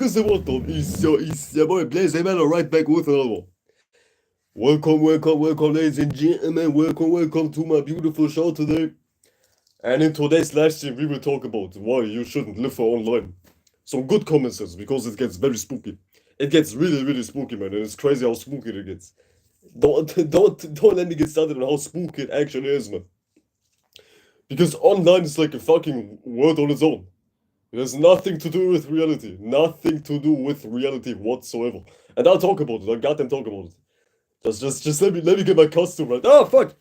Cause the welcome is your boy Blaze Mello right back with another one. Welcome, ladies and gentlemen. Welcome to my beautiful show today. And in today's live stream, we will talk about why you shouldn't live for online. Some good common sense because it gets very spooky. It gets really spooky, man, and it's crazy how spooky it gets. Don't let me get started on how spooky it actually is, man. Because online is like a fucking world on its own. It has nothing to do with reality. Nothing to do with reality whatsoever. And I'll talk about it. I'll goddamn talk about it. Just let me get my costume right. Oh fuck!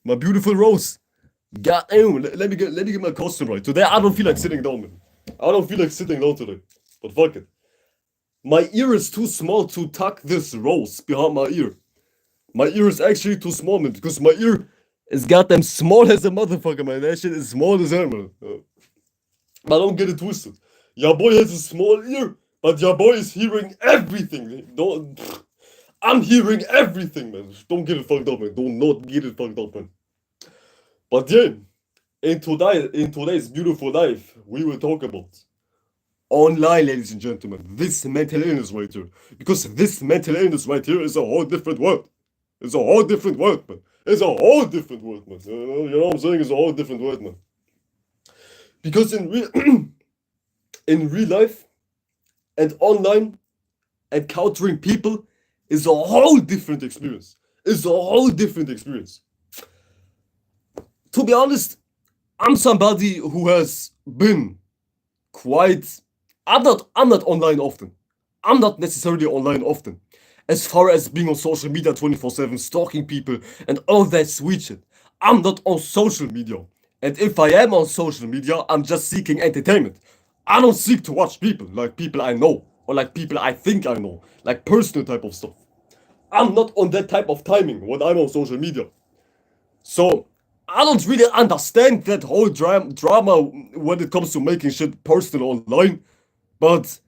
My beautiful rose. Goddamn, let me get my costume right. Today I don't feel like sitting down, man. I don't feel like sitting down today. But fuck it. My ear is too small to tuck this rose behind my ear. My ear is actually too small, man, because my ear is goddamn small as a motherfucker, man. That shit is small as hell, man. But don't get it twisted. Your boy has a small ear, but your boy is hearing everything. I'm hearing everything, man. Don't get it fucked up, man. Do not get it fucked up, man. But yeah, in today's beautiful life, we will talk about online, ladies and gentlemen. This mental illness right here. Because this mental illness right here is a whole different world. It's a whole different world, man. It's a whole different world, man. You know what I'm saying? It's a whole different world, man. Because in real life and online, encountering people is a whole different experience. It's a whole different experience. To be honest, I'm somebody who has been quite. I'm not online often. I'm not necessarily online often. As far as being on social media 24/7, stalking people, and all that sweet shit. I'm not on social media. And if I am on social media, I'm just seeking entertainment. I don't seek to watch people, like people I know, or like people I think I know, like personal type of stuff. I'm not on that type of timing when I'm on social media. So, I don't really understand that whole drama when it comes to making shit personal online, but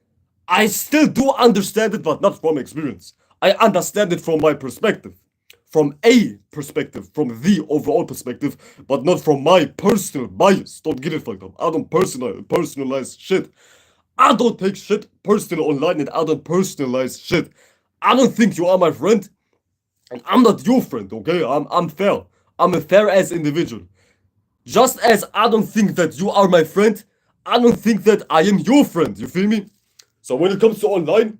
I still do understand it, but not from experience. I understand it from my perspective. From a perspective, from the overall perspective, but not from my personal bias. Don't get it fucked up. I don't personalize shit. I don't take shit personal online and I don't personalize shit. I don't think you are my friend, and I'm not your friend, okay? I'm fair. I'm a fair ass individual. Just as I don't think that you are my friend, I don't think that I am your friend, you feel me? So when it comes to online,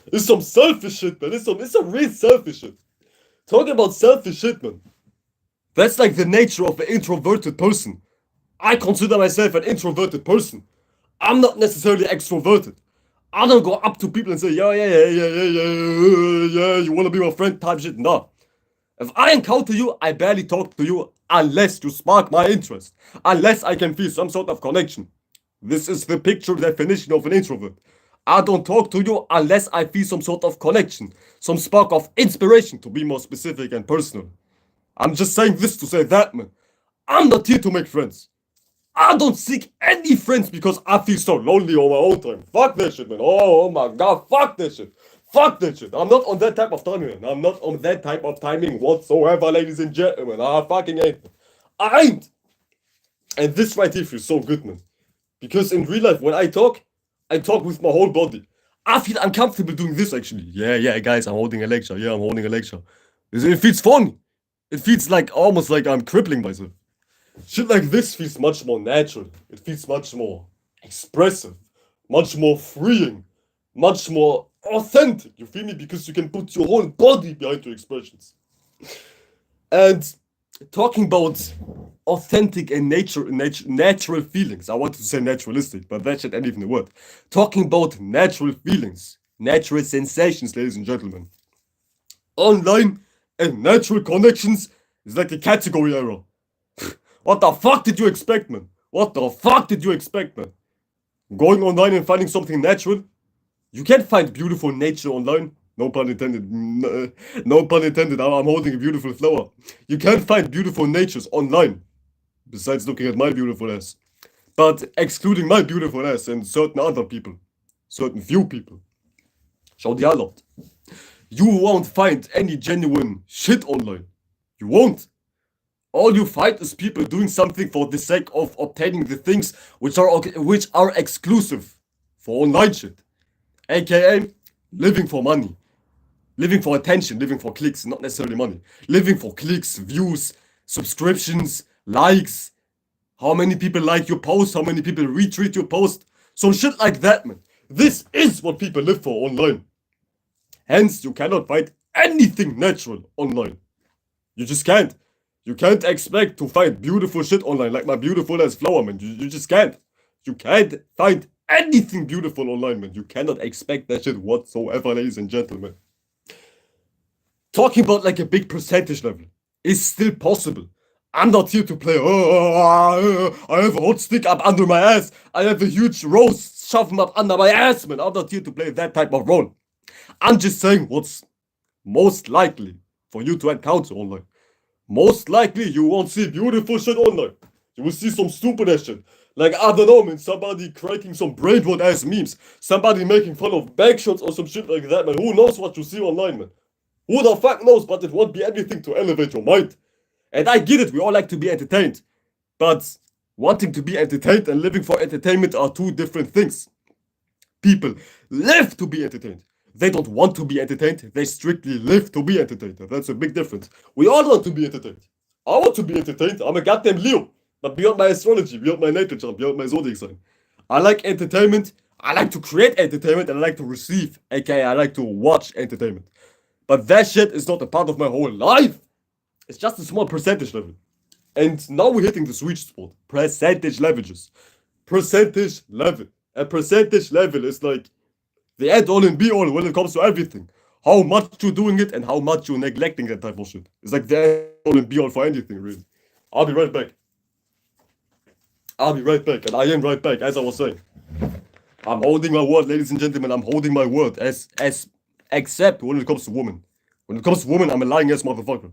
it's some selfish shit, man. It's some real selfish shit. Talking about selfish shit, man. That's like the nature of an introverted person. I consider myself an introverted person. I'm not necessarily extroverted. I don't go up to people and say, yeah, you wanna be my friend type shit. No. If I encounter you, I barely talk to you unless you spark my interest. Unless I can feel some sort of connection. This is the picture definition of an introvert. I don't talk to you unless I feel some sort of connection, some spark of inspiration, to be more specific and personal. I'm just saying this to say that, man. I'm not here to make friends. I don't seek any friends because I feel so lonely on my own time. Fuck that shit, man. Oh my god, fuck that shit. Fuck that shit. I'm not on that type of timing, man. I'm not on that type of timing whatsoever, ladies and gentlemen. I fucking ain't. I ain't. And this right here feels so good, man. Because in real life, when I talk with my whole body. I feel uncomfortable doing this actually. Yeah, guys, I'm holding a lecture. Yeah, I'm holding a lecture. It feels fun. It feels like almost like I'm crippling myself. Shit like this feels much more natural. It feels much more expressive, much more freeing, much more authentic. You feel me? Because you can put your whole body behind your expressions. And talking about authentic and natural feelings. I wanted to say naturalistic, but that shit ain't even a word. Talking about natural feelings, natural sensations, ladies and gentlemen. Online and natural connections is like a category error. What the fuck did you expect, man? What the fuck did you expect, man? Going online and finding something natural? You can't find beautiful nature online. No pun intended. No pun intended. I'm holding a beautiful flower. You can't find beautiful natures online. Besides looking at my beautiful ass. But excluding my beautiful ass and certain other people. Certain few people. Schau dir alle. You won't find any genuine shit online. You won't. All you find is people doing something for the sake of obtaining the things which are exclusive for online shit. AKA living for money. Living for attention, living for clicks, not necessarily money. Living for clicks, views, subscriptions, likes. How many people like your post? How many people retweet your post? Some shit like that, man. This is what people live for online. Hence, you cannot find anything natural online. You just can't. You can't expect to find beautiful shit online like my beautiful ass flower, man. You just can't. You can't find anything beautiful online, man. You cannot expect that shit whatsoever, ladies and gentlemen. Talking about like a big percentage level is still possible. I'm not here to play, I have a hot stick up under my ass. I have a huge rose shoved up under my ass, man. I'm not here to play that type of role. I'm just saying what's most likely for you to encounter online. Most likely you won't see beautiful shit online. You will see some stupid ass shit. Like, I don't know, man, somebody creating some brainwashed ass memes. Somebody making fun of back shots or some shit like that, man. Who knows what you see online, man? Who the fuck knows, but it won't be anything to elevate your mind. And I get it, we all like to be entertained. But wanting to be entertained and living for entertainment are two different things. People live to be entertained. They don't want to be entertained, they strictly live to be entertained. That's a big difference. We all want to be entertained. I want to be entertained, I'm a goddamn Leo. But beyond my astrology, beyond my natal chart, beyond my zodiac sign. I like entertainment, I like to create entertainment, and I like to receive, aka I like to watch entertainment. But that shit is not a part of my whole life. It's just a small percentage level. And now we're hitting the sweet spot. Percentage leverages. Percentage level. A percentage level is like the end all and be all when it comes to everything. How much you're doing it and how much you're neglecting that type of shit. It's like the end all and be all for anything, really. I'll be right back. I'll be right back. And I am right back, as I was saying. I'm holding my word, ladies and gentlemen. I'm holding my word. Except when it comes to women. When it comes to women, I'm a lying ass motherfucker.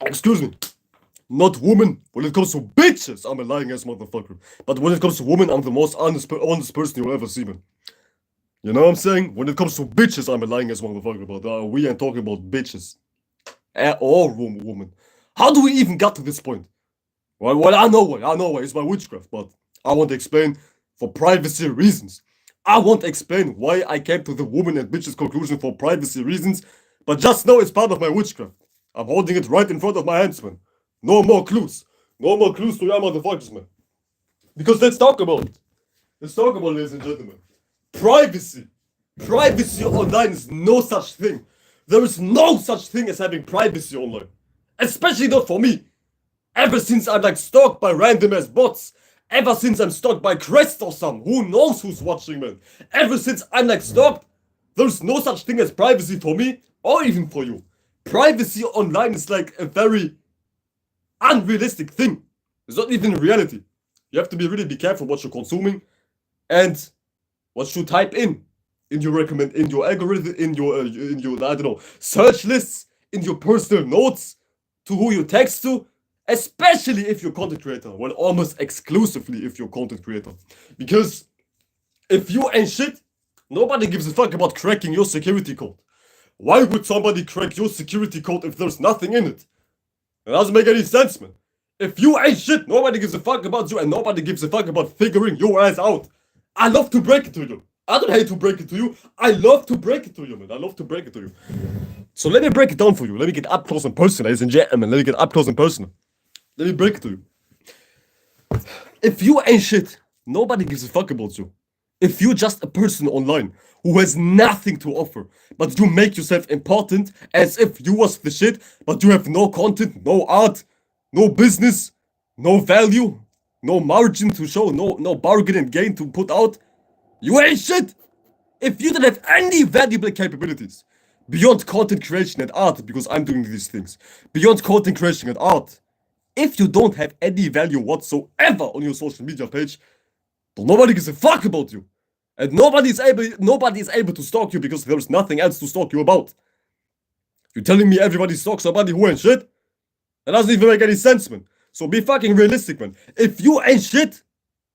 Excuse me. Not woman. When it comes to bitches, I'm a lying ass motherfucker. But when it comes to women, I'm the most honest person you'll ever see, man. You know what I'm saying? When it comes to bitches, I'm a lying ass motherfucker. But we ain't talking about bitches. Or woman. How do we even get to this point? Well, I know why. It's my witchcraft. But I want to explain for privacy reasons. I won't explain why I came to the woman and bitches conclusion for privacy reasons. But just know it's part of my witchcraft. I'm holding it right in front of my hands, man. No more clues. No more clues to your motherfuckers, man. Because let's talk about it. Let's talk about it, ladies and gentlemen. Privacy. Privacy online is no such thing. There is no such thing as having privacy online. Especially not for me. Ever since I'm like stalked by random ass bots. Ever since I'm stalked by Crest or some. Who knows who's watching, man. Ever since I'm like stalked. There's no such thing as privacy for me. Or even for you. Privacy online is like a very unrealistic thing. It's not even reality. You have to be careful what you're consuming and what you type in your algorithm, in your I don't know, search lists, in your personal notes, to who you text to, especially if you're content creator. Well, almost exclusively if you're content creator. Because if you ain't shit, nobody gives a fuck about cracking your security code. Why would somebody crack your security code if there's nothing in it? It doesn't make any sense, man. If you ain't shit, nobody gives a fuck about you and nobody gives a fuck about figuring your ass out. I love to break it to you. I don't hate to break it to you. I love to break it to you, man. I love to break it to you. So let me break it down for you. Let me get up close and personal, ladies and gentlemen. Let me get up close and personal. Let me break it to you. If you ain't shit, nobody gives a fuck about you. If you're just a person online who has nothing to offer, but you make yourself important as if you was the shit, but you have no content, no art, no business, no value, no margin to show, no bargain and gain to put out, you ain't shit. If you don't have any valuable capabilities beyond content creation and art, because I'm doing these things, beyond content creation and art, if you don't have any value whatsoever on your social media page, then nobody gives a fuck about you. And nobody is able to stalk you because there's nothing else to stalk you about. You're telling me everybody stalks somebody who ain't shit? That doesn't even make any sense, man. So be fucking realistic, man. If you ain't shit,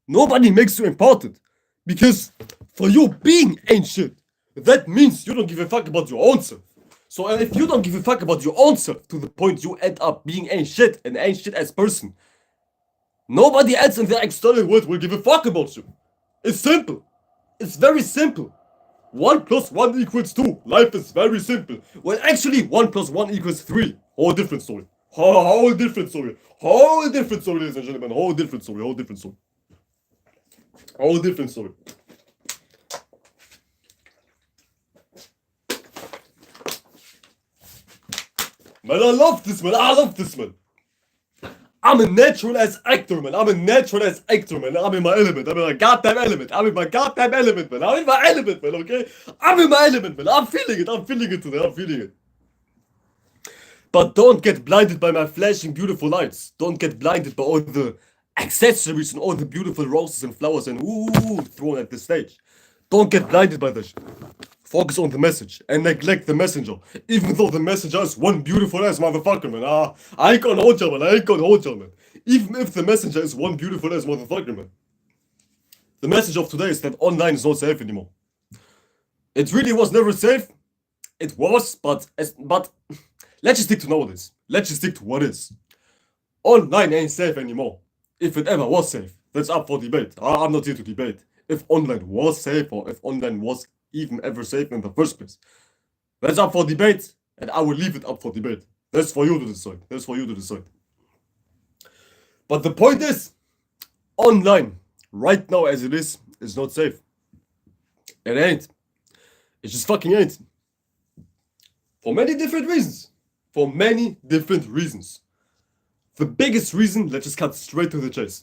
nobody makes you important. Because for you being ain't shit, that means you don't give a fuck about your own self. So if you don't give a fuck about your own self to the point you end up being ain't shit, an ain't shit as person, Nobody else in the external world will give a fuck about you. It's simple. It's very simple. 1 plus 1 equals 2. Life is very simple. Well, actually, 1 plus 1 equals 3. Whole different story. Whole different story. Whole different story, ladies and gentlemen. Whole different story. Whole different story. Whole different story. Man, I love this, man. I love this, man. I'm a natural ass actor, man. I'm a natural ass actor, man. I'm in my element. I'm in my goddamn element. I'm in my goddamn element, man. I'm in my element, man, okay? I'm in my element, man. I'm feeling it. I'm feeling it today. I'm feeling it. But don't get blinded by my flashing beautiful lights. Don't get blinded by all the accessories and all the beautiful roses and flowers and ooh thrown at the stage. Don't get blinded by this. Focus on the message and neglect the messenger. Even though the messenger is one beautiful ass motherfucker, man. I ain't gonna hold you, man. I ain't gonna hold you, man. Even if the messenger is one beautiful ass motherfucker, man. The message of today is that online is not safe anymore. It really was never safe. It was, but let's just stick to nowadays. Let's just stick to what is. Online ain't safe anymore. If it ever was safe, that's up for debate. I'm not here to debate if online was safe or if online was even ever safe in the first place. That's up for debate, and I will leave it up for debate. That's for you to decide. That's for you to decide. But the point is, online, right now as it is not safe. It ain't. It just fucking ain't. For many different reasons. For many different reasons. The biggest reason, let's just cut straight to the chase.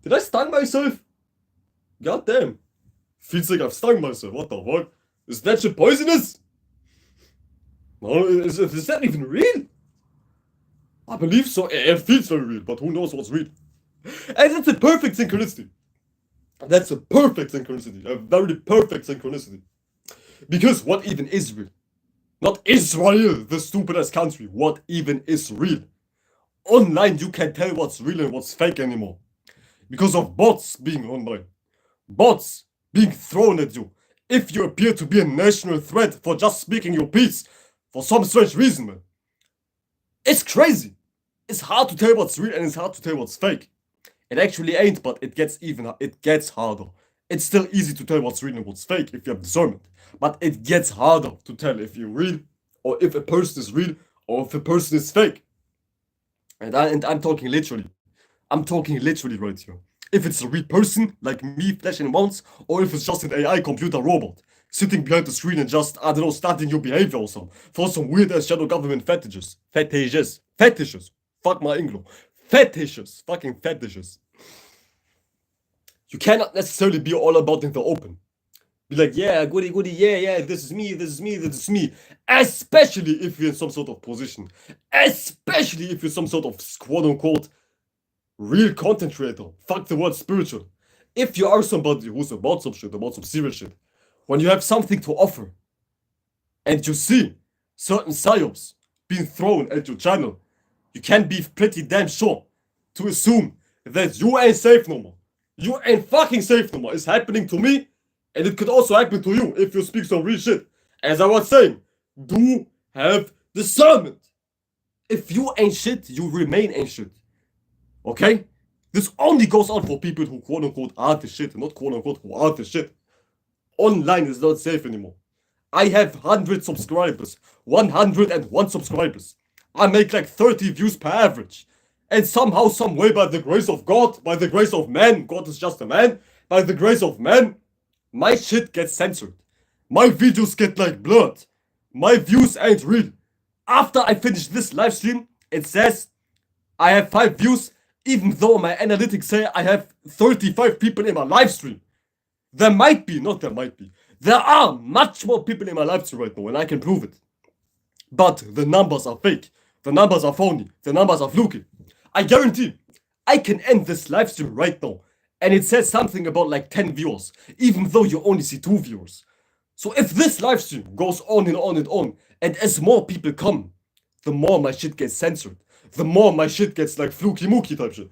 Did I stung myself? God damn. Feels like I've stung myself. What the fuck? Is that shit poisonous? No, is that even real? I believe so. It feels very real, but who knows what's real? And that's a perfect synchronicity. That's a perfect synchronicity. A very perfect synchronicity. Because what even is real? Not Israel, the stupid ass country. What even is real? Online, you can't tell what's real and what's fake anymore. Because of bots being online. Bots being thrown at you. If you appear to be a national threat for just speaking your piece. For some strange reason, man. It's crazy. It's hard to tell what's real and it's hard to tell what's fake. It actually ain't, but it gets harder. It's still easy to tell what's real and what's fake if you have discernment. But it gets harder to tell if you're real, or if a person is real, or if a person is fake. And I'm talking literally. I'm talking literally right here. If it's a real person, like me, flesh and bones, or if it's just an AI computer robot, sitting behind the screen and just, I don't know, starting your behavior or something, for some weird-ass shadow government fetishes. Fetishes. Fuck my English. Fetishes. Fucking fetishes. You cannot necessarily be all about in the open. Be like, yeah, goody, yeah, this is me. Especially if you're in some sort of position. Especially if you're some sort of quote-unquote real content creator. Fuck the word spiritual. If you are somebody who's about some shit, about some serious shit, when you have something to offer, and you see certain psyops being thrown at your channel, you can be pretty damn sure to assume that you ain't safe no more. You ain't fucking safe no more. It's happening to me, and it could also happen to you if you speak some real shit. As I was saying, do have discernment. If you ain't shit, you remain ain't shit. Okay? This only goes out for people who quote-unquote are the shit, not quote-unquote who are the shit. Online is not safe anymore. I have 100 subscribers. 101 subscribers. I make like 30 views per average. And somehow, some way, by the grace of God, by the grace of man, God is just a man, by the grace of man, my shit gets censored. My videos get like blurred. My views ain't real. After I finish this live stream, it says I have 5 views, even though my analytics say I have 35 people in my live stream. There might be, not there might be. There are much more people in my live stream right now, and I can prove it. But the numbers are fake. The numbers are phony. The numbers are fluky. I guarantee I can end this live stream right now, and it says something about like 10 viewers, even though you only see 2 viewers. So if this live stream goes on and on and on, and as more people come, the more my shit gets censored. The more my shit gets like fluky mookie type shit.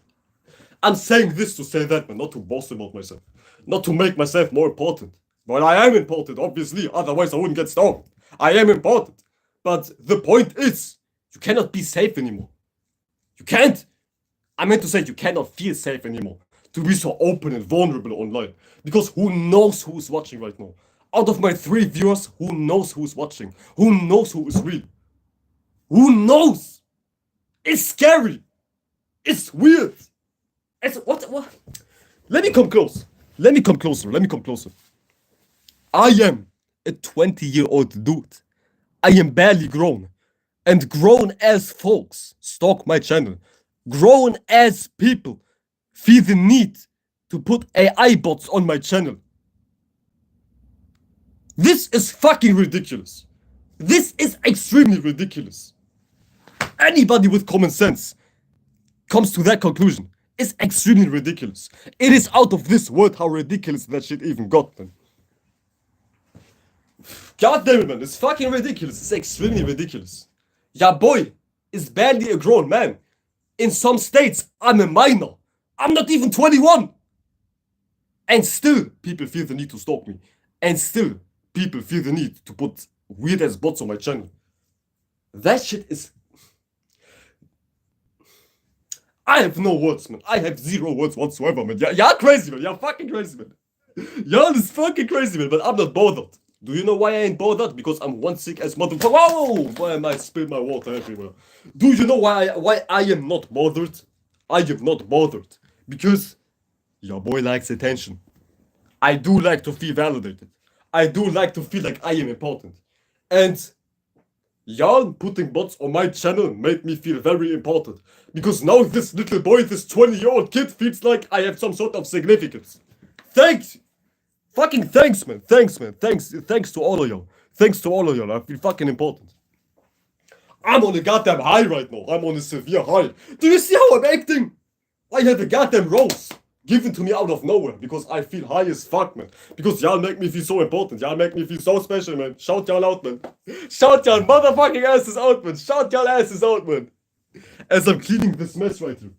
I'm saying this to say that, man, not to boast about myself. Not to make myself more important. Well, I am important, obviously, otherwise I wouldn't get stoned. I am important. But the point is, you cannot be safe anymore. You can't. I meant to say you cannot feel safe anymore to be so open and vulnerable online. Because who knows who's watching right now? Out of my 3 viewers, who knows who's watching? Who knows who is real? Who knows? It's scary. It's weird. It's what? Let me come close. Let me come closer. I am a 20-year-old dude. I am barely grown. And grown as folks stalk my channel. Grown as people feel the need to put AI bots on my channel. This is fucking ridiculous. This is extremely ridiculous. Anybody with common sense comes to that conclusion. It's extremely ridiculous. It is out of this world how ridiculous that shit even got, man. God damn it, man. It's fucking ridiculous. It's extremely ridiculous. Ya boy is barely a grown man. In some states, I'm a minor. I'm not even 21. And still, people feel the need to stalk me. And still, people feel the need to put weird ass bots on my channel. That shit is... I have no words, man. I have 0 words whatsoever, man. You're crazy, man. You're fucking crazy, man. Y'all is fucking crazy, man. But I'm not bothered. Do you know why I ain't bothered? Because I'm one sick ass motherfucker. Whoa! Why am I spilling my water everywhere? Do you know why I am not bothered? I am not bothered. Because your boy likes attention. I do like to feel validated. I do like to feel like I am important. And y'all putting bots on my channel made me feel very important. Because now this little boy, this 20-year-old kid feels like I have some sort of significance. Thanks! Fucking thanks, man. Thanks, man. Thanks to all of y'all. Thanks to all of y'all. I feel fucking important. I'm on a goddamn high right now. I'm on a severe high. Do you see how I'm acting? I have a goddamn rose given to me out of nowhere because I feel high as fuck, man. Because y'all make me feel so important. Y'all make me feel so special, man. Shout y'all out, man. Shout y'all motherfucking asses out, man. Shout y'all asses out, man. As I'm cleaning this mess right here.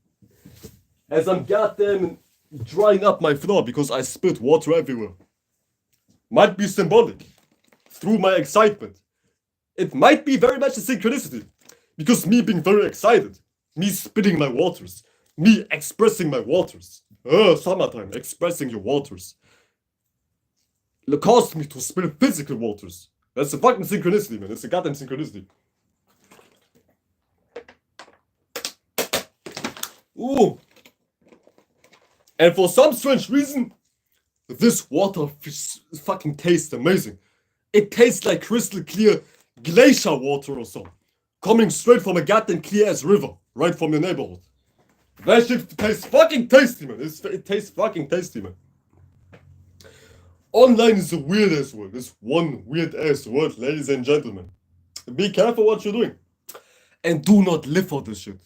As I'm goddamn drying up my floor because I spilled water everywhere. Might be symbolic. Through my excitement. It might be very much a synchronicity. Because me being very excited. Me spitting my waters. Me expressing my waters. Summertime. Expressing your waters. It caused me to spill physical waters. That's a fucking synchronicity, man. It's a goddamn synchronicity. Ooh. And for some strange reason, this water fucking tastes amazing. It tastes like crystal clear glacier water or so. Coming straight from a goddamn clear ass river. Right from your neighborhood. That shit tastes fucking tasty, man. It tastes fucking tasty, man. Online is a weird ass world. It's one weird ass world, ladies and gentlemen. Be careful what you're doing. And do not live for this shit.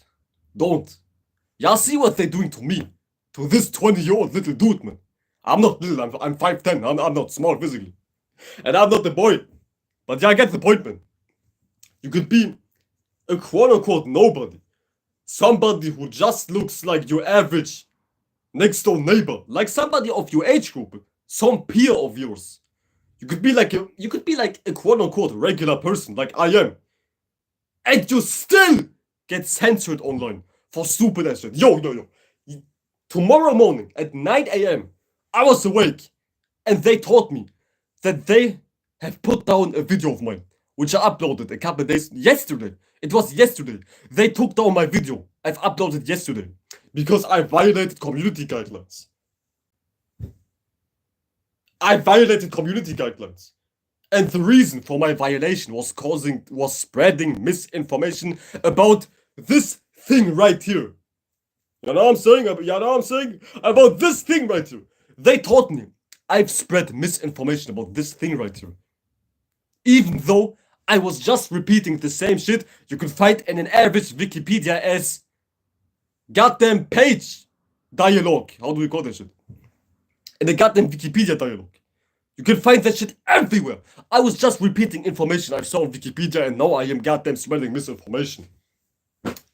Don't. Y'all see what they're doing to me. To this 20-year-old little dude, man. I'm not little, I'm 5'10". I'm not small physically. And I'm not the boy. But y'all get the point, man. You could be a quote-unquote nobody. Somebody who just looks like your average next door neighbor. Like somebody of your age group. Some peer of yours. You could be like a quote-unquote regular person like I am. And you still get censored online for stupid ass shit. Yo. Tomorrow morning at 9 a.m. I was awake and they told me that they have put down a video of mine which I uploaded a couple of days yesterday. It was yesterday. They took down my video. I've uploaded yesterday because I violated community guidelines. I violated community guidelines. And the reason for my violation was spreading misinformation about this thing right here. You know what I'm saying? About this thing right here. They taught me I've spread misinformation about this thing right here. Even though I was just repeating the same shit you could find in an average Wikipedia as goddamn page dialogue. How do we call that shit? In a goddamn Wikipedia dialogue. You can find that shit everywhere. I was just repeating information I saw on Wikipedia and now I am goddamn spreading misinformation.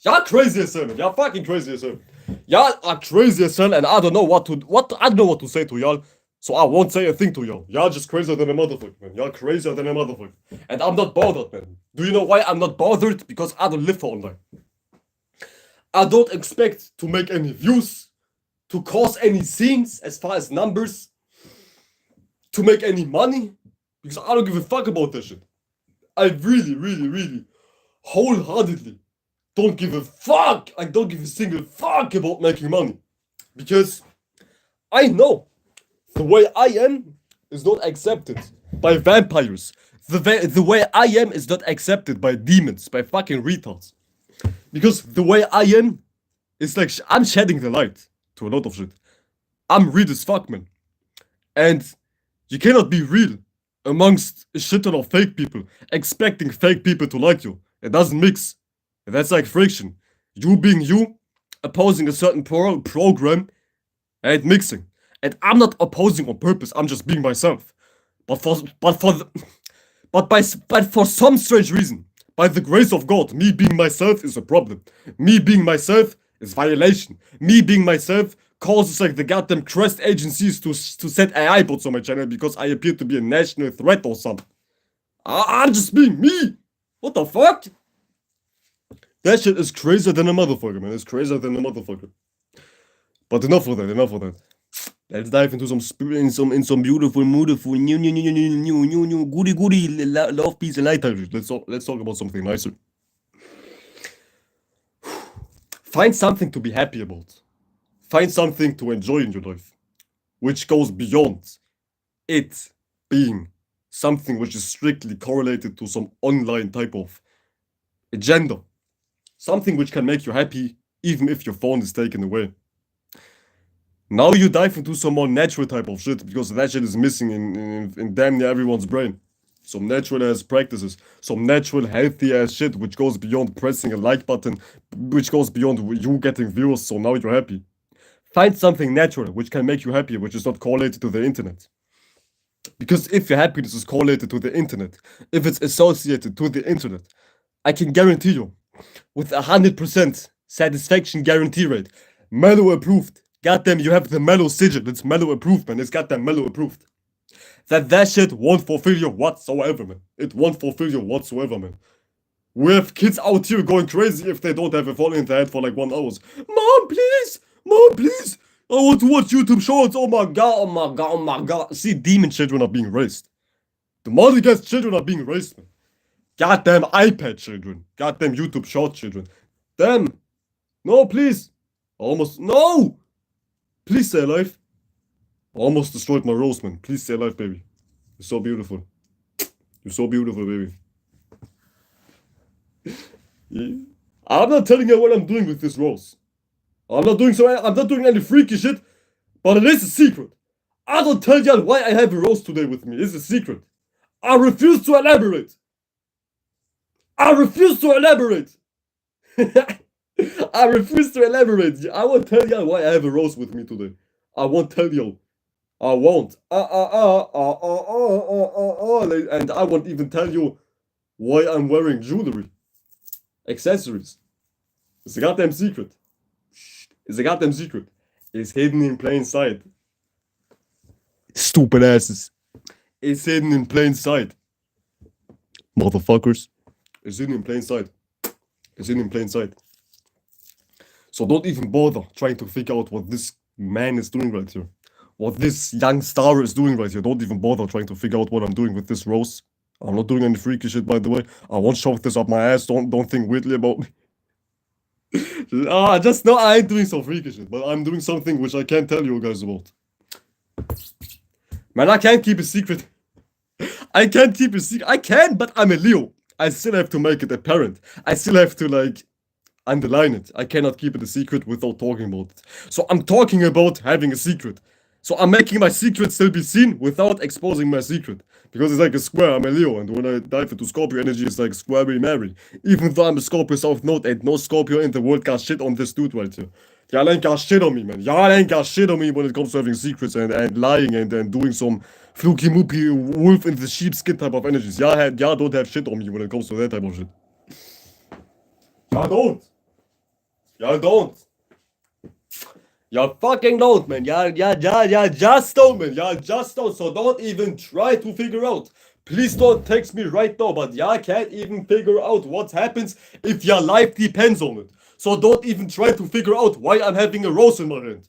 Y'all crazy as hell, man. Y'all fucking crazy as hell. Y'all are crazy as hell and I don't know what to say to y'all. So I won't say a thing to y'all. Y'all just crazier than a motherfucker, man. Y'all crazier than a motherfucker. And I'm not bothered, man. Do you know why I'm not bothered? Because I don't live for online. I don't expect to make any views, to cause any scenes as far as numbers, to make any money, because I don't give a fuck about that shit. I really, wholeheartedly don't give a fuck. I don't give a single fuck about making money. Because I know the way I am is not accepted by vampires. The way I am is not accepted by demons, by fucking retards. Because the way I am is like, I'm shedding the light to a lot of shit. I'm real as fuck, man. And you cannot be real amongst a shit ton of fake people, expecting fake people to like you. It doesn't mix. That's like friction. You being you, opposing a certain program, and mixing. And I'm not opposing on purpose. I'm just being myself. But for some strange reason, by the grace of God, me being myself is a problem. Me being myself is violation. Me being myself causes like the goddamn crest agencies to set AI bots on my channel because I appear to be a national threat or something. I'm just being me. What the fuck? That shit is crazier than a motherfucker, man. It's crazier than a motherfucker. But enough of that. Let's dive into some beautiful, new, goody, love, peace, and light. Let's talk about something nicer. Find something to be happy about. Find something to enjoy in your life, which goes beyond it being something which is strictly correlated to some online type of agenda. Something which can make you happy even if your phone is taken away. Now you dive into some more natural type of shit because that shit is missing in damn near everyone's brain. Some natural ass practices, some natural healthy ass shit which goes beyond pressing a like button, which goes beyond you getting views, so now you're happy. Find something natural which can make you happy, which is not correlated to the internet. Because if your happiness is correlated to the internet, if it's associated to the internet, I can guarantee you, with 100% satisfaction guarantee rate, Mellow approved. Goddamn, you have the Mellow sigil. It's Mellow approved, man. It's goddamn Mellow approved. That shit won't fulfill you whatsoever, man. It won't fulfill you whatsoever, man. We have kids out here going crazy if they don't have a phone in their head for like 1 hour. Mom, please! Mom, please! I want to watch YouTube shorts. Oh my god. See, demon children are being raised. The Madagascar children are being raised, man. Goddamn iPad children. Goddamn YouTube short children. Damn. No, please. No! Please stay alive. I almost destroyed my rose, man. Please stay alive, baby. You're so beautiful. You're so beautiful, baby. Yeah. I'm not telling you what I'm doing with this rose. I'm not doing any freaky shit, but it is a secret. I don't tell y'all why I have a rose today with me. It's a secret. I refuse to elaborate. I refuse to elaborate. I won't tell y'all why I have a rose with me today. I won't tell y'all. I won't. And I won't even tell you why I'm wearing jewelry. Accessories. It's a goddamn secret. It's a goddamn secret. It's hidden in plain sight. Stupid asses. It's hidden in plain sight. Motherfuckers. It's hidden in plain sight. It's hidden in plain sight. So don't even bother trying to figure out what this man is doing right here. What this young star is doing right here. Don't even bother trying to figure out what I'm doing with this rose. I'm not doing any freaky shit, by the way. I won't shove this up my ass. Don't think weirdly about me. Just know I ain't doing some freaky shit, but I'm doing something which I can't tell you guys about. Man, I can't keep a secret. I can't keep a secret. I can, but I'm a Leo. I still have to make it apparent. I still have to, like, underline it. I cannot keep it a secret without talking about it. So I'm talking about having a secret. So I'm making my secret still be seen without exposing my secret. Because it's like a square, I'm a Leo, and when I dive into Scorpio energy, it's like Square Be Mary. Even though I'm a Scorpio South Node, ain't no Scorpio in the world got shit on this dude right here. Y'all ain't got shit on me, man. Y'all ain't got shit on me when it comes to having secrets and lying and doing some fluky moopy wolf in the sheepskin type of energies. Y'all don't have shit on me when it comes to that type of shit. Y'all don't. Y'all don't. Y'all fucking don't, man. Y'all just don't, man. Y'all just don't. So don't even try to figure out. Please don't text me right now, but y'all can't even figure out what happens if your life depends on it. So don't even try to figure out why I'm having a rose in my hand.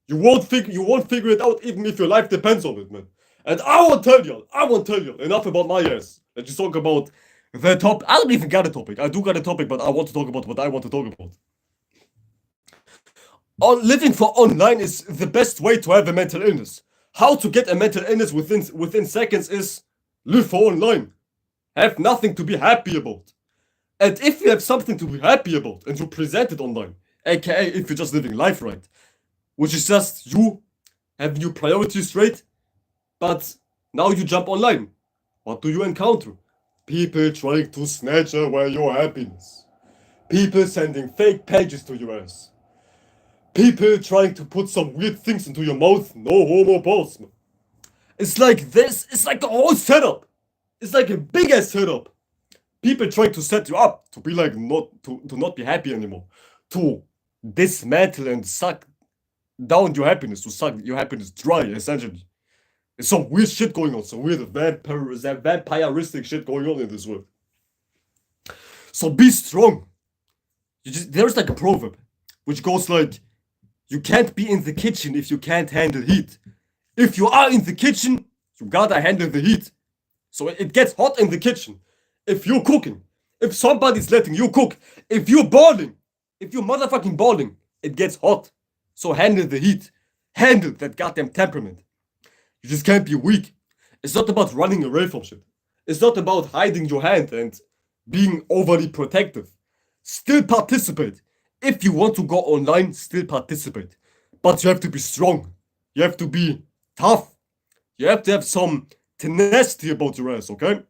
You won't figure it out even if your life depends on it, man. And I won't tell you enough about my ass. Let's just talk about the top. I don't even got a topic. I do got a topic, but I want to talk about what I want to talk about. Living for online is the best way to have a mental illness. How to get a mental illness within seconds is live for online. Have nothing to be happy about. And if you have something to be happy about and you present it online, aka if you're just living life right, which is just you having your priorities straight, but now you jump online. What do you encounter? People trying to snatch away your happiness. People sending fake pages to your ass. People trying to put some weird things into your mouth. No homo balls, man. It's like this. It's like a whole setup. It's like a big ass setup. People trying to set you up to be like not be happy anymore. To dismantle and suck down your happiness, to suck your happiness dry, essentially. There's some weird shit going on, some weird vampiristic shit going on in this world. So be strong. There's like a proverb which goes like, you can't be in the kitchen if you can't handle heat. If you are in the kitchen, you gotta handle the heat. So it gets hot in the kitchen. If you're cooking, if somebody's letting you cook, if you're motherfucking balling, it gets hot. So handle the heat. Handle that goddamn temperament. You just can't be weak. It's not about running away from shit. It's not about hiding your hand and being overly protective. Still participate. If you want to go online, still participate. But you have to be strong. You have to be tough. You have to have some tenacity about your ass, okay?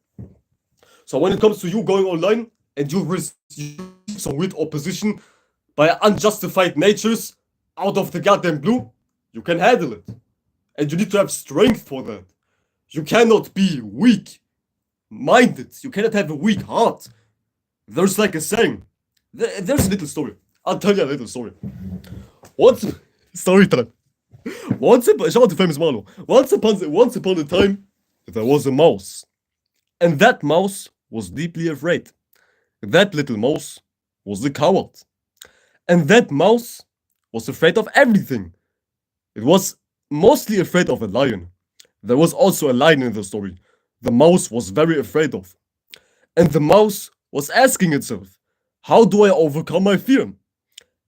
So when it comes to you going online and you receive some weird opposition by unjustified natures out of the goddamn blue, you can handle it. And you need to have strength for that. You cannot be weak-minded. You cannot have a weak heart. There's like a saying. There's a little story. I'll tell you a little story. Story time. Shout out to famous Marlo. Once upon a time, there was a mouse. And that mouse was deeply afraid. That little mouse was a coward. And that mouse was afraid of everything. It was mostly afraid of a lion. There was also a lion in the story. The mouse was very afraid of. And the mouse was asking itself, how do I overcome my fear?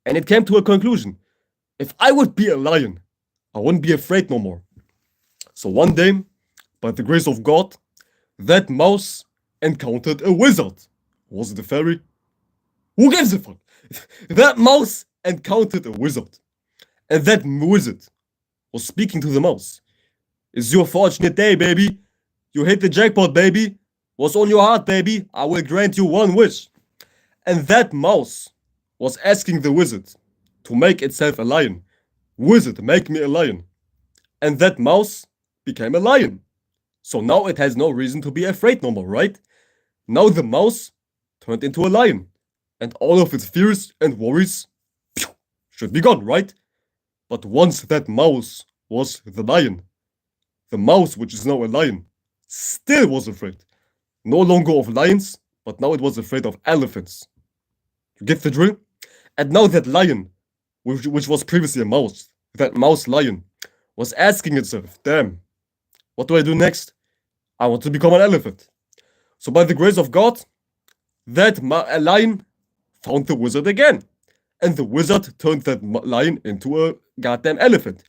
And it came to a conclusion. If I would be a lion, I wouldn't be afraid no more. So one day, by the grace of God, that mouse encountered a wizard. Was it a fairy? Who gives a fuck? That mouse encountered a wizard. And that wizard was speaking to the mouse. It's your fortunate day, baby. You hit the jackpot, baby. What's on your heart, baby? I will grant you one wish. And that mouse was asking the wizard to make itself a lion. Wizard, make me a lion. And that mouse became a lion. So now it has no reason to be afraid no more, right? Now the mouse turned into a lion. And all of its fears and worries should be gone, right? But once that mouse was the lion, the mouse, which is now a lion, still was afraid. No longer of lions, but now it was afraid of elephants. You get the drill? And now that lion, which was previously a mouse, that mouse lion, was asking itself, damn, what do I do next? I want to become an elephant. So by the grace of God, that lion found the wizard again. And the wizard turned that lion into a goddamn elephant.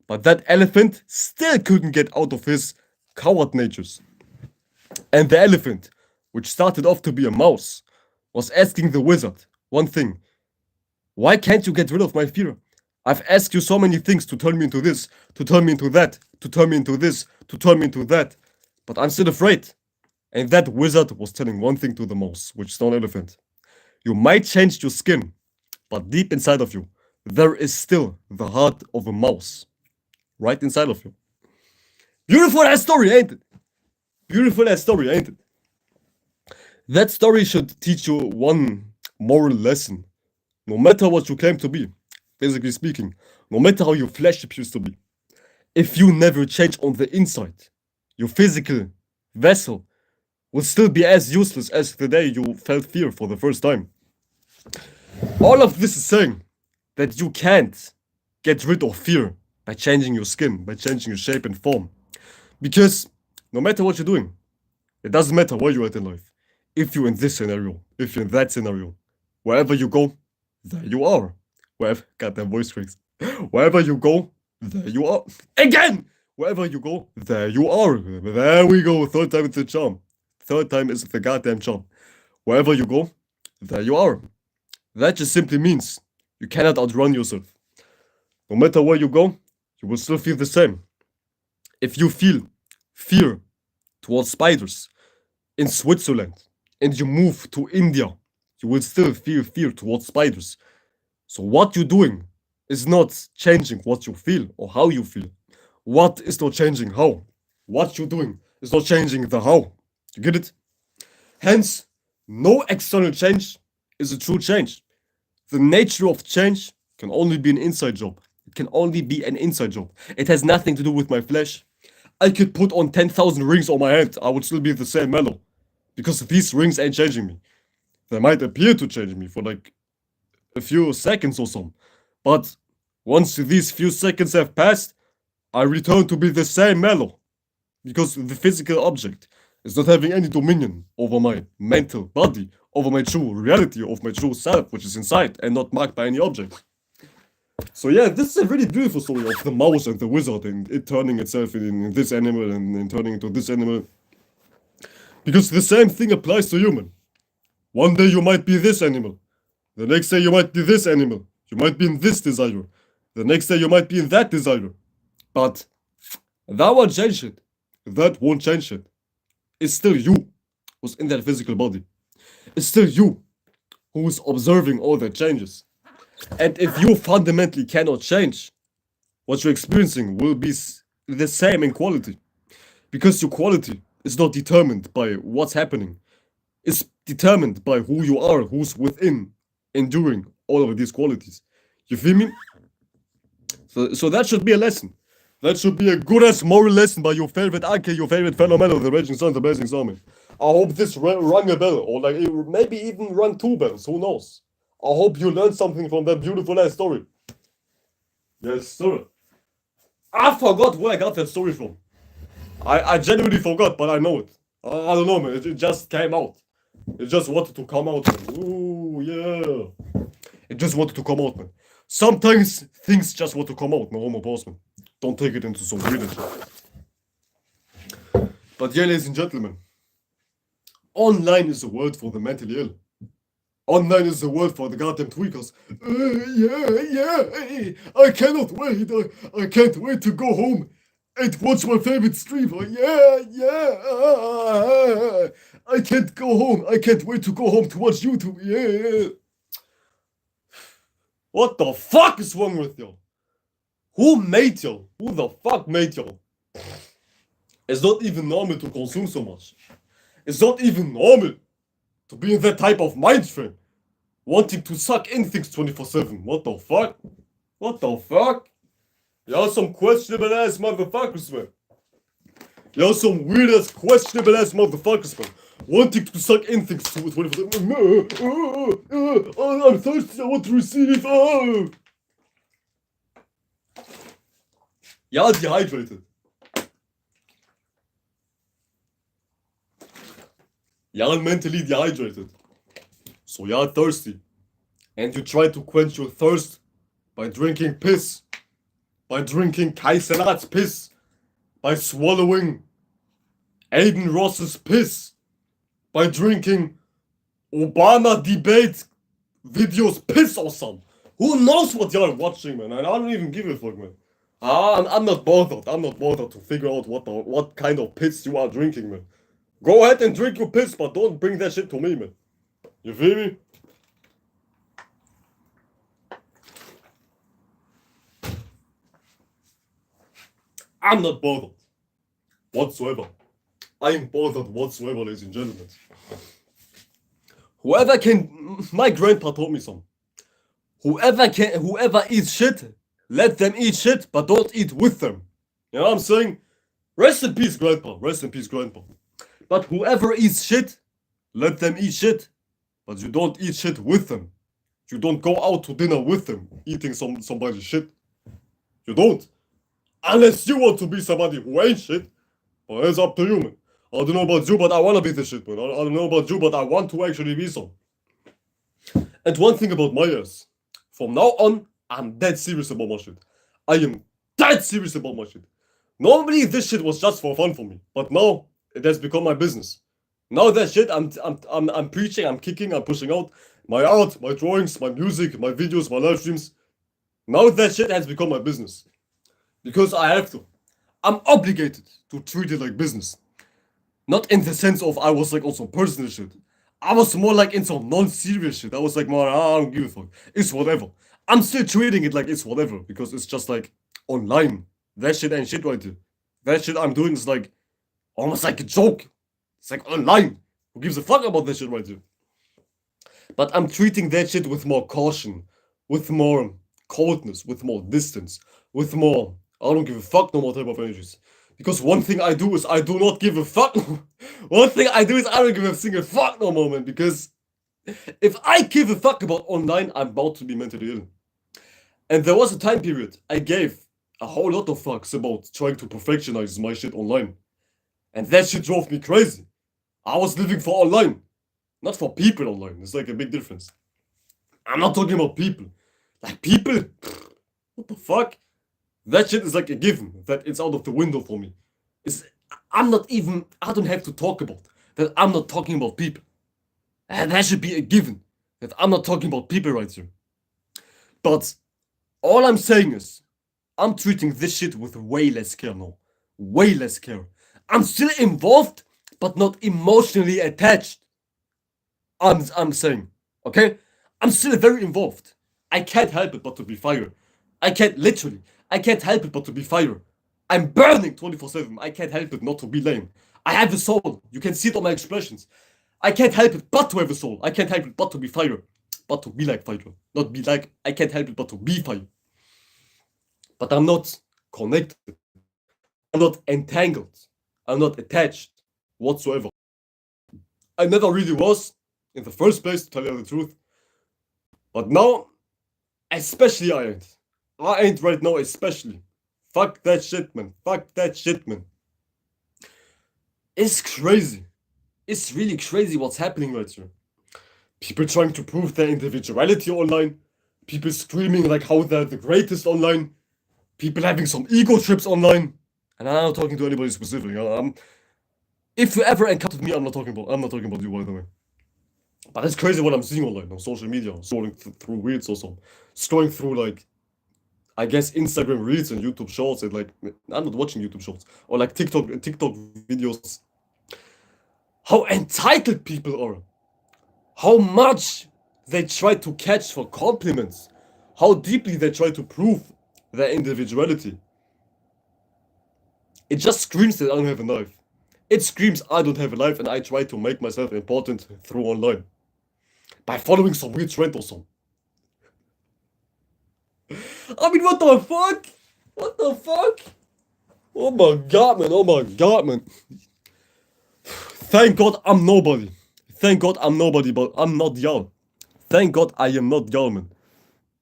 But that elephant still couldn't get out of his coward natures. And the elephant, which started off to be a mouse, was asking the wizard one thing. Why can't you get rid of my fear? I've asked you so many things to turn me into this, to turn me into that, to turn me into this, to turn me into that. But I'm still afraid. And that wizard was telling one thing to the mouse, which is not an elephant. You might change your skin, but deep inside of you, there is still the heart of a mouse. Right inside of you. Beautiful ass story, ain't it? Beautiful ass story, ain't it? That story should teach you one moral lesson. No matter what you claim to be, physically speaking, no matter how your flesh appears to be, if you never change on the inside, your physical vessel will still be as useless as the day you felt fear for the first time. All of this is saying that you can't get rid of fear by changing your skin, by changing your shape and form. Because no matter what you're doing, it doesn't matter where you're at in life. If you're in this scenario, if you're in that scenario, wherever you go, there you are. Wherever, goddamn voice cracks. Wherever you go, there you are. Again! Wherever you go, there you are. There we go. Third time it's the charm. Third time is the goddamn charm. Wherever you go, there you are. That just simply means you cannot outrun yourself. No matter where you go, you will still feel the same. If you feel fear towards spiders in Switzerland and you move to India, you will still feel fear towards spiders. So what you're doing is not changing what you feel or how you feel. What is not changing how? What you're doing is not changing the how. You get it? Hence, no external change is a true change. The nature of change can only be an inside job. It can only be an inside job. It has nothing to do with my flesh. I could put on 10,000 rings on my hand. I would still be the same mellow. Because these rings ain't changing me. They might appear to change me for like a few seconds or so. But once these few seconds have passed, I return to be the same mellow. Because the physical object is not having any dominion over my mental body, over my true reality, of my true self, which is inside and not marked by any object. So yeah, this is a really beautiful story of the mouse and the wizard and it turning itself in this animal and turning into this animal. Because the same thing applies to human. One day you might be this animal. The next day you might be this animal. You might be in this desire. The next day you might be in that desire. But that won't change it. That won't change it. It's still you who's in that physical body. It's still you who's observing all the changes. And if you fundamentally cannot change, what you're experiencing will be the same in quality. Because your quality is not determined by what's happening. It's determined by who you are, who's within, enduring all of these qualities. You feel me? So that should be a lesson. That should be a good ass moral lesson by your favorite Ake, your favorite fellow man of the Raging Sun, the Blazing Stormy. I hope this rang a bell, or like maybe even rang 2 bells, who knows? I hope you learned something from that beautiful ass story. Yes, sir. I forgot where I got that story from. I genuinely forgot, but I know it. I don't know, man. It just came out. It just wanted to come out, man. Ooh, yeah. It just wanted to come out, man. Sometimes things just want to come out, no homo boss, man. Don't take it into some weird shit. But yeah, ladies and gentlemen, online is a word for the mentally ill. Online is the word for the goddamn tweakers. Yeah, I cannot wait. I can't wait to go home and watch my favorite streamer. Yeah. I can't go home. I can't wait to go home to watch YouTube. Yeah. What the fuck is wrong with you? Who made you? Who the fuck made you? It's not even normal to consume so much. It's not even normal to be in that type of mind frame. Wanting to suck in things 24/7. What the fuck? What the fuck? Y'all some questionable ass motherfuckers, man. Y'all some weird ass questionable ass motherfuckers, man. Wanting to suck in things 24/7. I'm thirsty, I want to receive. Y'all dehydrated. Y'all mentally dehydrated. So you're thirsty. And you try to quench your thirst by drinking piss. By drinking Kai Cenat's piss. By swallowing Aiden Ross's piss. By drinking Obama debate videos piss or some. Who knows what y'all are watching, man? And I don't even give a fuck, man. I'm not bothered. I'm not bothered to figure out what kind of piss you are drinking, man. Go ahead and drink your piss, but don't bring that shit to me, man. You feel me? I'm not bothered. Whatsoever. I ain't bothered whatsoever, ladies and gentlemen. Whoever can... My grandpa taught me some. Whoever eats shit, let them eat shit, but don't eat with them. You know what I'm saying? Rest in peace, grandpa. Rest in peace, grandpa. But whoever eats shit, let them eat shit. But you don't eat shit with them. You don't go out to dinner with them, eating somebody's shit. You don't. Unless you want to be somebody who ain't shit. But it's up to you, man. I don't know about you, but I want to be the shit, man. I don't know about you, but I want to actually be some. And one thing about my ass. From now on, I'm dead serious about my shit. I am dead serious about my shit. Normally, this shit was just for fun for me. But now, it has become my business. Now that shit, I'm preaching, I'm kicking, I'm pushing out my art, my drawings, my music, my videos, my live streams. Now that shit has become my business. Because I have to. I'm obligated to treat it like business. Not in the sense of I was like on some personal shit. I was more like in some non-serious shit. I was like, man, I don't give a fuck. It's whatever. I'm still treating it like it's whatever because it's just like online. That shit ain't shit right here. That shit I'm doing is like almost like a joke. It's like online. Who gives a fuck about that shit right here? But I'm treating that shit with more caution, with more coldness, with more distance, with more I don't give a fuck no more type of energies. Because one thing I do is I do not give a fuck. One thing I do is I don't give a single fuck no more, man. Because if I give a fuck about online, I'm about to be mentally ill. And there was a time period I gave a whole lot of fucks about trying to perfectionize my shit online. And that shit drove me crazy. I was living for online, not for people online. It's like a big difference. I'm not talking about people. Like people, what the fuck? That shit is like a given. That it's out of the window for me. I don't have to talk about that. I'm not talking about people. And that should be a given. That I'm not talking about people right here. But all I'm saying is, I'm treating this shit with way less care now. Way less care. I'm still involved, but not emotionally attached. I'm saying, okay? I'm still very involved. I can't help it but to be fire. I can't help it but to be fire. I'm burning 24/7. I can't help it not to be lame. I have a soul. You can see it on my expressions. I can't help it but to have a soul. I can't help it but to be fire. But to be like fire. Not be like, I can't help it but to be fire. But I'm not connected. I'm not entangled. I'm not attached whatsoever. I never really was in the first place, to tell you the truth. But now, especially I ain't. I ain't right now, especially. Fuck that shit, man. Fuck that shit, man. It's crazy. It's really crazy what's happening right here. People trying to prove their individuality online. People screaming like how they're the greatest online. People having some ego trips online. And I'm not talking to anybody specific. If you ever encountered me, I'm not talking about you, by the way. But it's crazy what I'm seeing online on social media. Scrolling through reels or something. Scrolling through like, I guess Instagram reels and YouTube shorts and like, I'm not watching YouTube shorts. Or like TikTok videos. How entitled people are. How much they try to catch for compliments. How deeply they try to prove their individuality. It just screams that I don't have a life. It screams I don't have a life and I try to make myself important through online. By following some weird trend or something. I mean, what the fuck? What the fuck? Oh my god, man. Oh my god, man. Thank God I'm nobody. Thank God I'm nobody, but I'm not y'all. Thank God I am not y'all, man.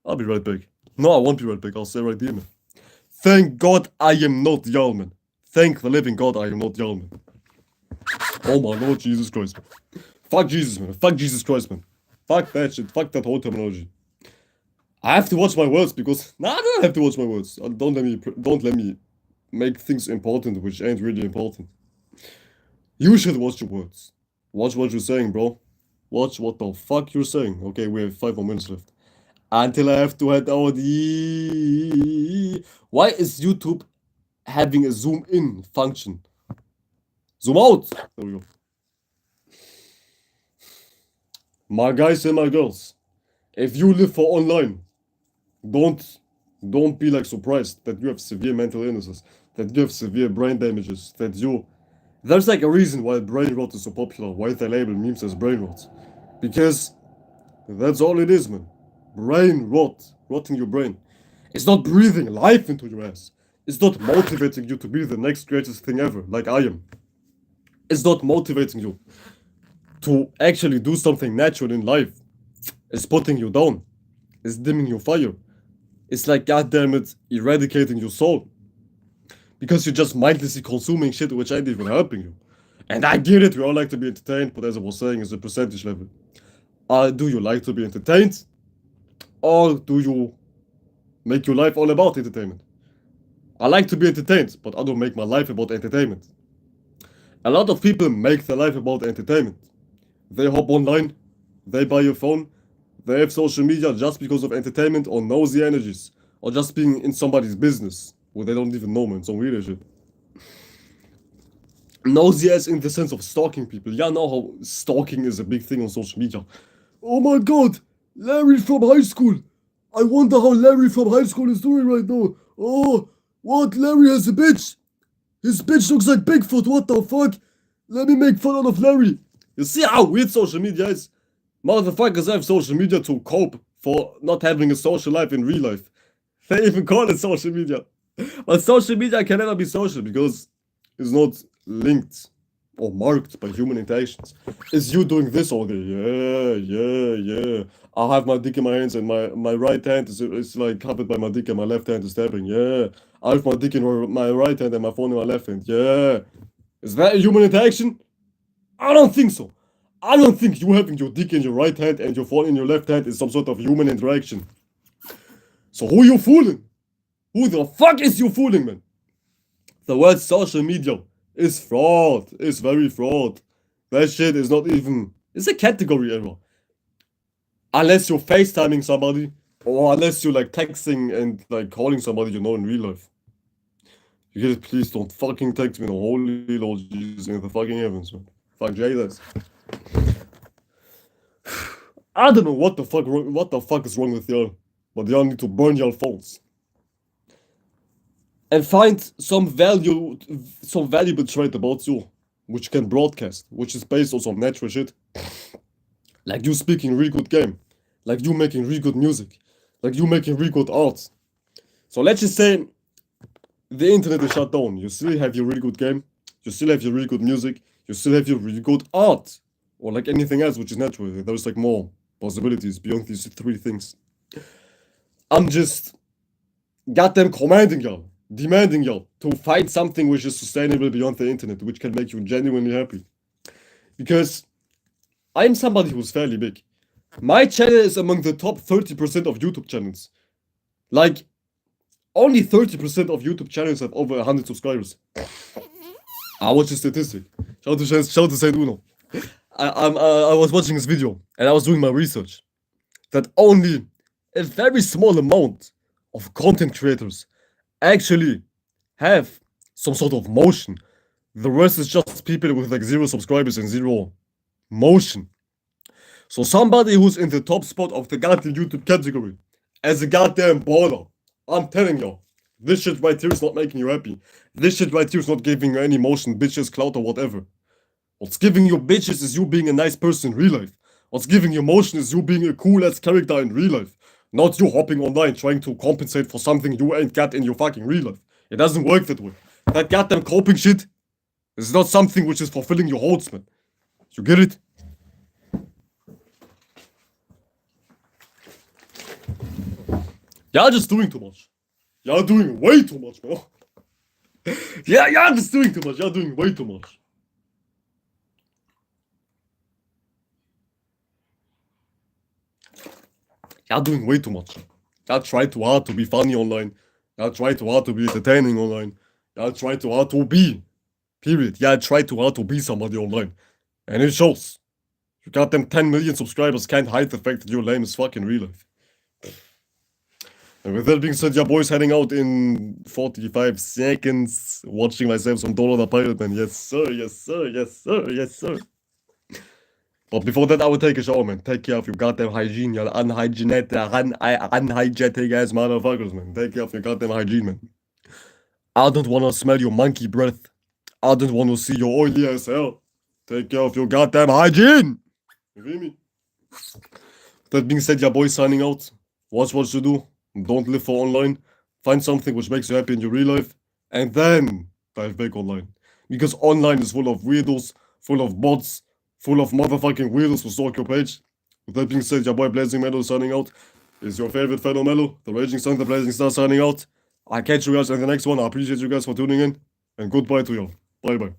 I'll be right back. No, I won't be right back. I'll stay right here, man. Thank God I am not y'all, man. Thank the living God I am not y'all, man. Oh my Lord Jesus Christ, man. Fuck Jesus, man. Fuck Jesus Christ, man. Fuck that shit. Fuck that whole terminology. I have to watch my words because... Nah, I don't have to watch my words. Don't let me make things important which ain't really important. You should watch your words. Watch what you're saying, bro. Watch what the fuck you're saying. Okay, we have 5 more minutes left. Until I have to head out. Why is YouTube having a zoom in function? Zoom out. There we go. My guys and my girls, if you live for online, don't be like surprised that you have severe mental illnesses, that you have severe brain damages, there's like a reason why brain rot is so popular, why they label memes as brain rot. Because that's all it is, man. Brain rot, rotting your brain. It's not breathing life into your ass. It's not motivating you to be the next greatest thing ever, like I am. It's not motivating you to actually do something natural in life. It's putting you down. It's dimming your fire. It's like, goddamn it, eradicating your soul. Because you're just mindlessly consuming shit which ain't even helping you. And I get it, we all like to be entertained, but as I was saying, it's a percentage level. Do you like to be entertained? Or do you make your life all about entertainment? I like to be entertained, but I don't make my life about entertainment. A lot of people make their life about entertainment. They hop online, they buy a phone, they have social media just because of entertainment or nosy energies, or just being in somebody's business, where they don't even know, man, some weird shit. Nosy as in the sense of stalking people. Yeah, I know how stalking is a big thing on social media. Oh my god, Larry from high school. I wonder how Larry from high school is doing right now. Oh, what? Larry has a bitch. His bitch looks like Bigfoot. What the fuck? Let me make fun out of Larry. You see how weird social media is? Motherfuckers have social media to cope for not having a social life in real life. They even call it social media. But social media can never be social because it's not linked or marked by human interactions. It's you doing this all day. Yeah. I have my dick in my hands and my right hand is like covered by my dick and my left hand is tapping. Yeah. I have my dick in my right hand and my phone in my left hand. Yeah. Is that a human interaction? I don't think so. I don't think you having your dick in your right hand and your phone in your left hand is some sort of human interaction. So who you fooling? Who the fuck is you fooling, man? The word social media is fraud. It's very fraud. That shit is not even... It's a category error. Unless you're FaceTiming somebody, or unless you're like texting and like calling somebody you know in real life. You get it? Please don't fucking text me. No, holy Lord Jesus in the fucking heavens, man. Fuck Jesus. I don't know what the fuck is wrong with y'all, but y'all need to burn your phones and find some valuable trait about you, which can broadcast, which is based on some natural shit, like you speaking really good game, like you making really good music, like you making really good art. So let's just say the internet is shut down. You still have your really good game, you still have your really good music, you still have your really good art, or like anything else which is natural. There's like more possibilities beyond these three things. I'm just goddamn commanding y'all, demanding y'all to find something which is sustainable beyond the internet, which can make you genuinely happy. Because I'm somebody who's fairly big. My channel is among the top 30% of YouTube channels. Like, only 30% of YouTube channels have over 100 subscribers. I watched a statistic. Shout to Saint Uno. I was watching this video and I was doing my research that only a very small amount of content creators actually have some sort of motion. The rest is just people with like 0 subscribers and 0 motion. So somebody who's in the top spot of the goddamn YouTube category as a goddamn baller, I'm telling you, this shit right here is not making you happy. This shit right here is not giving you any motion, bitches, clout, or whatever. What's giving you bitches is you being a nice person in real life. What's giving you motion is you being a cool-ass character in real life. Not you hopping online trying to compensate for something you ain't got in your fucking real life. It doesn't work that way. That goddamn coping shit is not something which is fulfilling your hopes, man. You get it? Y'all just doing too much. Y'all doing way too much, man. Yeah, y'all just doing too much. Y'all doing way too much. Y'all doing way too much. Y'all try too hard to be funny online. Y'all try too hard to be entertaining online. Y'all try too hard to be. Period. Y'all try too hard to be somebody online. And it shows. You got them 10 million subscribers can't hide the fact that you're lame as fuck in real life. And with that being said, your boy's heading out in 45 seconds, watching myself some Dollar the Pirate Man. Yes, sir, yes, sir, yes, sir, yes, sir. But before that, I will take a shower, man. Take care of your goddamn hygiene, you unhygienic ass motherfuckers, man. Take care of your goddamn hygiene, man. I don't wanna smell your monkey breath. I don't wanna see your oily ass hell. Take care of your goddamn hygiene. You feel me? That being said, your boy signing out. Watch what you do. Don't live for online. Find something which makes you happy in your real life. And then dive back online. Because online is full of weirdos, full of bots, full of motherfucking weirdos who stalk your page. With that being said, your boy Blazing Meadow signing out. is your favorite Phenomenal, the Raging Sun, the Blazing Star signing out. I'll catch you guys in the next one. I appreciate you guys for tuning in, and goodbye to you. Bye bye.